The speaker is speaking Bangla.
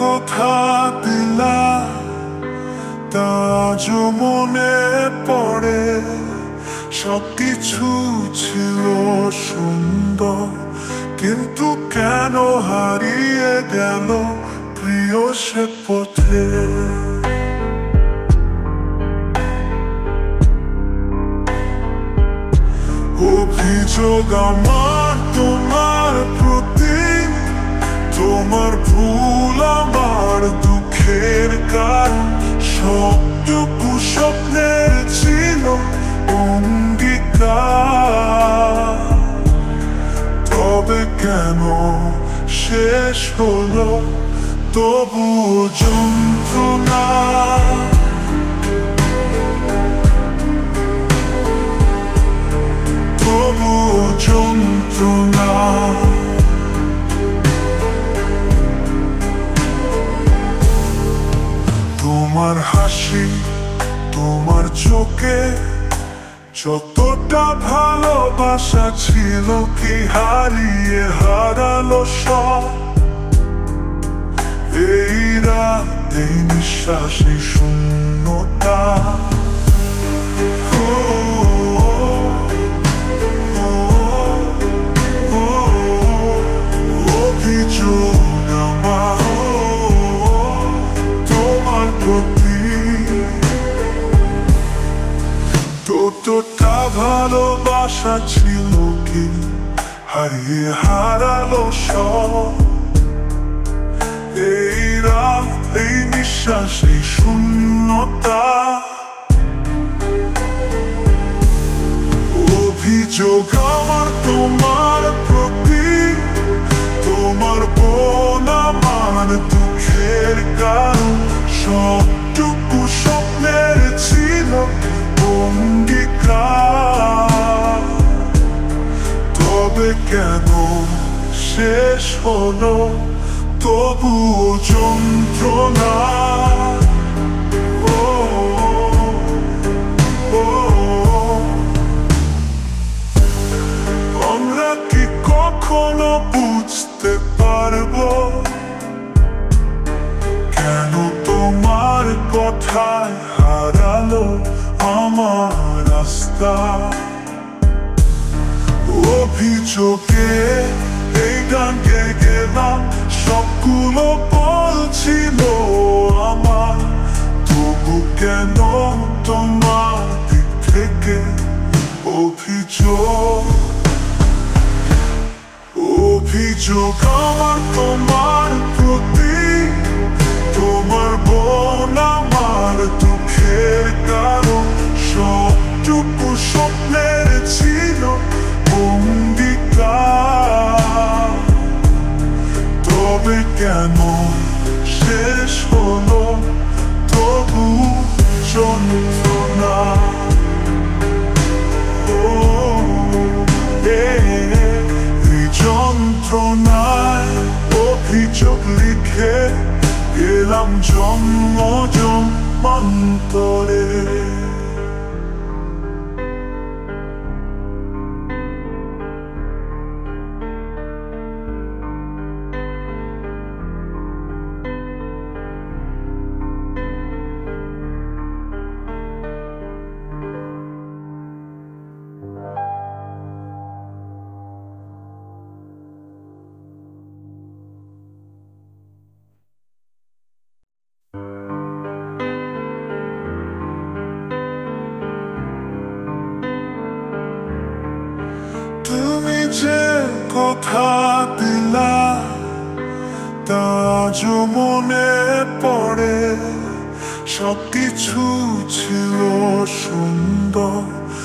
কথা দিলা তা আজও মনে পড়ে। সবকিছু ছিল সুন্দর, কিন্তু কেন হারিয়ে গেল প্রিয় সে পথে। অভিযোগ আমার তোমার প্রতি, তোমার ভুল আমার দুঃখের কারণ। সবটুকু স্বপ্নের ছিল অঙ্গীকার, তবে কেন শেষ হলো তবু যন্ত্রণা। তবু যন্ত্রণা। তোমার হাসি, তোমার চোখে যতটা ভালোবাসা ছিল, কি হারিয়ে হারালো সব। এই রাত, এই নিঃশ্বাস, এই শূন্যতা। অভিযোগ আমার তোমার প্রতি, ততটা ভালোবাসা ছিল কি হারিয়ে হারালো সব। এই রাত, এই নিঃশ্বাস, এই শূন্যতা। অভিযোগ আমার তোমার প্রতি, তোমার বোন আমার দুঃখের কারণ। সবটুকু স্বপ্নের ছিল অঙ্গীকার, তবে কেন শেষ হলো তবু যন্ত্রণা। আমরা কি কখনো বুঝতে পারবো কেন তোমার কথায় হারালো আমার রাস্তা। অভিযোগে এই গান গেয়ে গেলাম, সবগুলো বলছিল আমার। তবু কেন তোমার দিক থেকে অভিযোগ। অভিযোগ আমার তোমার প্রতি, তোমার বোন আমার দুঃখের কারণ। সবটুকু স্বপ্নের ছিল অঙ্গীকার, তবে কেন শেষ হলো তবু যন্ত্রণা। এই যন্ত্রণায় অভিযোগ লিখে গেলাম জন্ম জন্মান্তরে। তুমি যে কথা দিলা তা আজও মনে পড়ে। সবকিছু ছিল সুন্দর,